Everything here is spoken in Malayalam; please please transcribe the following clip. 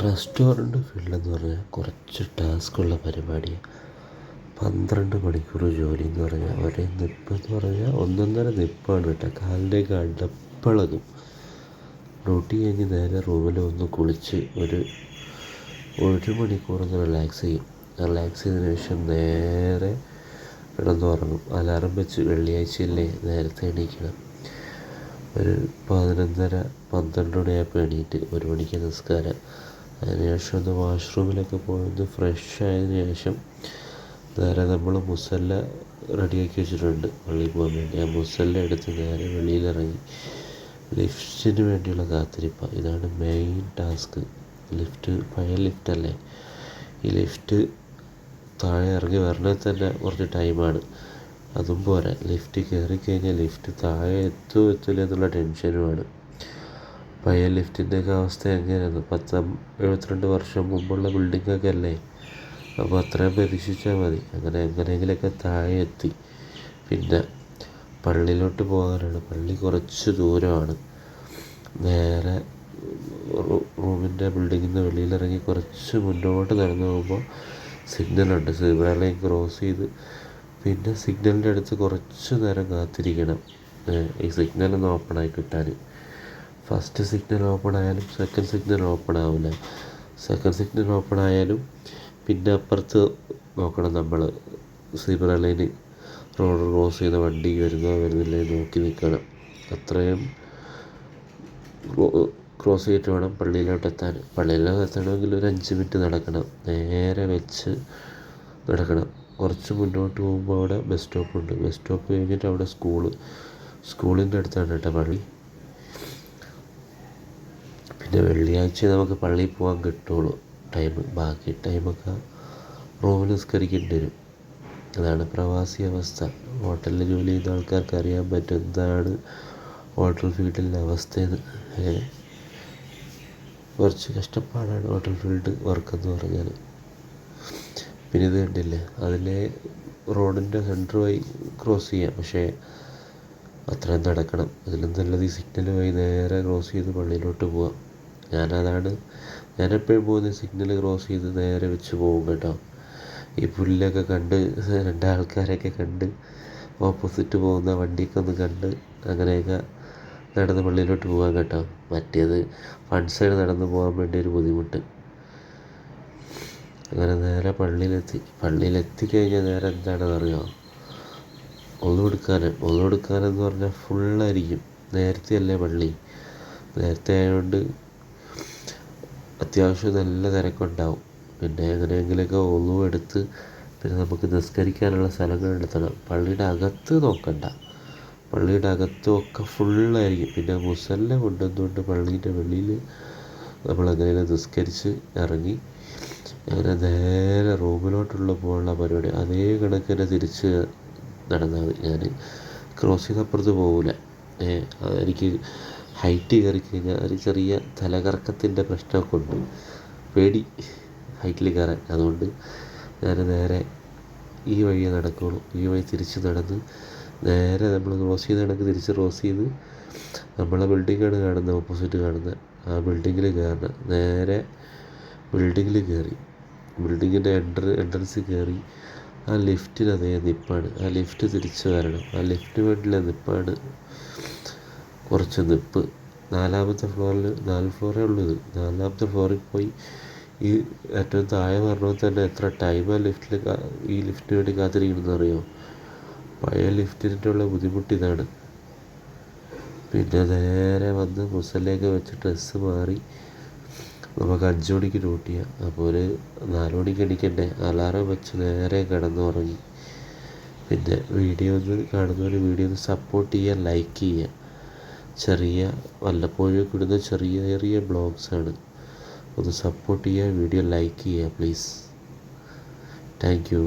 റെസ്റ്റോറൻറ്റ് ഫീൽഡെന്ന് പറഞ്ഞാൽ കുറച്ച് ടാസ്ക്കുള്ള പരിപാടിയാണ്. 12 മണിക്കൂർ ജോലി എന്ന് പറഞ്ഞാൽ ഒരേ നിപ്പെന്ന് പറഞ്ഞാൽ ഒന്നൊന്നര നിപ്പാണ് കേട്ടോ. കാലിലേക്ക് അടപ്പിളകും. ഡ്യൂട്ടി കഴിഞ്ഞ് നേരെ റൂമിൽ ഒന്ന് കുളിച്ച് ഒരു മണിക്കൂറൊന്ന് റിലാക്സ് ചെയ്യും. റിലാക്സ് ചെയ്തതിന് ശേഷം നേരെ കിടന്നുറങ്ങും. അലാറം വെച്ച് വെള്ളിയാഴ്ചയല്ലേ നേരത്തെ എണീക്കണം. ഒരു 11:30-12 മണിയായപ്പോൾ എണീറ്റ് 1 മണിക്ക് നിസ്കാരം. അതിനുശേഷം ഒന്ന് വാഷ്റൂമിലൊക്കെ പോയി ഫ്രഷ് ആയതിനു ശേഷം നേരെ നമ്മൾ മുസല്ല റെഡിയാക്കി വെച്ചിട്ടുണ്ട് പള്ളിയിൽ പോകാൻ വേണ്ടി. ആ മുസല്ല എടുത്ത് നേരെ വെളിയിലിറങ്ങി ലിഫ്റ്റിന് വേണ്ടിയുള്ള കാത്തിരിപ്പാണ്. ഇതാണ് മെയിൻ ടാസ്ക്. ലിഫ്റ്റ് പഴയ ലിഫ്റ്റല്ലേ, ഈ ലിഫ്റ്റ് താഴെ ഇറങ്ങി വരണേ തന്നെ കുറച്ച് ടൈമാണ്. അതും പോരാ, ലിഫ്റ്റ് കയറിക്കഴിഞ്ഞാൽ ലിഫ്റ്റ് താഴെ എത്തില്ല എന്നുള്ള ടെൻഷനുമാണ്. പഴയ ലിഫ്റ്റിൻ്റെയൊക്കെ അവസ്ഥ എങ്ങനെയായിരുന്നു? 72 വർഷം മുമ്പുള്ള ബിൽഡിങ്ങൊക്കെ അല്ലേ, അപ്പോൾ അത്രയും പ്രതീക്ഷിച്ചാൽ മതി. അങ്ങനെ എങ്ങനെയെങ്കിലുമൊക്കെ താഴെ എത്തി. പിന്നെ പള്ളിയിലോട്ട് പോകാനാണ്. പള്ളി കുറച്ച് ദൂരമാണ്. നേരെ റൂമിൻ്റെ ബിൽഡിങ്ങിൽ നിന്ന് വെളിയിലിറങ്ങി കുറച്ച് മുന്നോട്ട് നടന്നു പോകുമ്പോൾ സിഗ്നലുണ്ട്. സീബ്ര ലൈൻ ക്രോസ് ചെയ്ത് പിന്നെ സിഗ്നലിൻ്റെ അടുത്ത് കുറച്ച് നേരം കാത്തിരിക്കണം ഈ സിഗ്നലൊന്ന് ഓപ്പണായി കിട്ടാൻ. ഫസ്റ്റ് സിഗ്നൽ ഓപ്പൺ ആയാലും സെക്കൻഡ് സിഗ്നൽ ഓപ്പൺ ആവില്ല. സെക്കൻഡ് സിഗ്നൽ ഓപ്പൺ ആയാലും പിന്നെ അപ്പുറത്ത് നോക്കണം നമ്മൾ. സീബ്ര ലൈന് റോഡ് ക്രോസ് ചെയ്യുന്ന വണ്ടി വരുന്നില്ലേ നോക്കി നിൽക്കണം. അത്രയും ക്രോസ് ചെയ്തിട്ട് വേണം പള്ളിയിലോട്ട് എത്താൻ. പള്ളിയിലോട്ട് എത്തണമെങ്കിൽ ഒരു 5 മിനിറ്റ് നടക്കണം. നേരെ വെച്ച് നടക്കണം. കുറച്ച് മുന്നോട്ട് പോകുമ്പോൾ അവിടെ ബസ് സ്റ്റോപ്പുണ്ട്. ബസ് സ്റ്റോപ്പ് കഴിഞ്ഞിട്ട് അവിടെ സ്കൂളിൻ്റെ അടുത്താണ് കേട്ടോ പള്ളി. പിന്നെ വെള്ളിയാഴ്ച നമുക്ക് പള്ളിയിൽ പോകാൻ കിട്ടുള്ളൂ ടൈം. ബാക്കി ടൈമൊക്കെ റൂമിൽ നിസ്കരിക്കേണ്ടി വരും. അതാണ് പ്രവാസി അവസ്ഥ. ഹോട്ടലിൽ ജോലി ചെയ്യുന്ന ആൾക്കാർക്ക് അറിയാൻ പറ്റും എന്താണ് ഹോട്ടൽ ഫീൽഡിൻ്റെ അവസ്ഥയെന്ന്. കുറച്ച് കഷ്ടപ്പാടാണ് ഹോട്ടൽ ഫീൽഡ് വർക്കെന്ന് പറഞ്ഞാൽ. പിന്നെ ഇത് കണ്ടില്ലേ, അതിലെ റോഡിൻ്റെ സെൻറ്റർ വഴി ക്രോസ് ചെയ്യാം, പക്ഷേ അത്രയും നടക്കണം. അതിലും നല്ലത് ഈ സിഗ്നൽ വഴി നേരെ ക്രോസ് ചെയ്ത് പള്ളിയിലോട്ട് പോവാം. ഞാനെപ്പോഴും പോകുന്നത് സിഗ്നൽ ക്രോസ് ചെയ്ത് നേരെ വെച്ച് പോകും കേട്ടോ. ഈ പുല്ലൊക്കെ കണ്ട് 2 ആൾക്കാരെയൊക്കെ കണ്ട് ഓപ്പോസിറ്റ് പോകുന്ന വണ്ടിയൊക്കെ ഒന്ന് കണ്ട് അങ്ങനെയൊക്കെ നടന്ന് പള്ളിയിലോട്ട് പോകാൻ കേട്ടോ. മറ്റേത് വൺ സൈഡ് നടന്ന് പോകാൻ വേണ്ടി ഒരു ബുദ്ധിമുട്ട്. അങ്ങനെ നേരെ പള്ളിയിലെത്തി കഴിഞ്ഞാൽ നേരെ എന്താണെന്ന് അറിയാമോ? ഒന്നു എടുക്കാനെന്ന് പറഞ്ഞാൽ ഫുള്ളായിരിക്കും. നേരത്തെ അല്ലേ പള്ളി, നേരത്തെ ആയതുകൊണ്ട് അത്യാവശ്യം നല്ല തിരക്കുണ്ടാവും. പിന്നെ എങ്ങനെയെങ്കിലുമൊക്കെ ഒന്നു എടുത്ത് പിന്നെ നമുക്ക് നിസ്കരിക്കാനുള്ള സ്ഥലങ്ങൾ എടുത്തണം. പള്ളിയുടെ അകത്ത് നോക്കണ്ട, പള്ളിയുടെ അകത്തുമൊക്കെ ഫുള്ളായിരിക്കും. പിന്നെ മുസല്ല കൊണ്ടുവന്നുകൊണ്ട് പള്ളീൻ്റെ വെളിയിൽ നമ്മളെങ്ങനെയാണ് നിസ്കരിച്ച് ഇറങ്ങി അങ്ങനെ നേരെ റൂമിലോട്ടുള്ള പോകാനുള്ള പരിപാടി. അതേ കണക്കിന് തിരിച്ച് നടന്നാൽ മതി. ഞാൻ ക്രോസ് ചെയ്തപ്പുറത്ത് പോകില്ല. എനിക്ക് ഹൈറ്റ് കയറി കഴിഞ്ഞാൽ ഒരു ചെറിയ തലകറക്കത്തിൻ്റെ പ്രശ്നമൊക്കെ ഉണ്ട്. പേടി ഹൈറ്റിൽ കയറാൻ. അതുകൊണ്ട് ഞാൻ നേരെ ഈ വഴിയേ നടക്കുകയുള്ളൂ. ഈ വഴി തിരിച്ച് നടന്ന് നേരെ നമ്മൾ ക്രോസ് ചെയ്ത് കണക്ക് തിരിച്ച് ക്രോസ് ചെയ്ത് നമ്മളെ ബിൽഡിങ്ങാണ് കാണുന്നത്, ഓപ്പോസിറ്റ് കാണുന്നത്. ആ ബിൽഡിങ്ങിൽ കയറണം. നേരെ ബിൽഡിങ്ങിൽ കയറി ബിൽഡിങ്ങിൻ്റെ എൻട്രൻസിൽ കയറി ആ ലിഫ്റ്റിന് അതേ നിപ്പാണ്. ആ ലിഫ്റ്റ് തിരിച്ച് വരണം. ആ ലിഫ്റ്റിന് വേണ്ടിയുള്ള നിപ്പാണ്. കുറച്ച് നിപ്പ് 4ാമത്തെ ഫ്ലോറിൽ, 4 ഫ്ലോറേ ഉള്ളൂ ഇത്. 4ാമത്തെ ഫ്ലോറിൽ പോയി ഈ ഏറ്റവും താഴെ പറഞ്ഞാൽ തന്നെ എത്ര ടൈമാണ് ഈ ലിഫ്റ്റിന് വേണ്ടി കാത്തിരിക്കണമെന്ന് അറിയുമോ? പഴയ ലിഫ്റ്റിനുള്ള ബുദ്ധിമുട്ട് ഇതാണ്. പിന്നെ നേരെ വന്ന് മുസല്ലയൊക്കെ വെച്ച് ഡ്രസ്സ് മാറി നമുക്ക് 5 മണിക്ക് ഡ്യൂട്ടി ചെയ്യാം. അപ്പോൾ ഒരു 4 മണിക്ക് എണീക്കണ്ടേ. അലാറം വെച്ച് നേരെ കിടന്നുറങ്ങി. പിന്നെ കാണുന്നവർ വീഡിയോ ഒന്ന് സപ്പോർട്ട് ചെയ്യുക, ലൈക്ക് ചെയ്യുക. വല്ലപ്പോഴും ഇടുന്ന ചെറിയ ബ്ലോഗ്സാണ്. ഒന്ന് സപ്പോർട്ട് ചെയ്യുക, വീഡിയോ ലൈക്ക് ചെയ്യുക പ്ലീസ്. Thank you.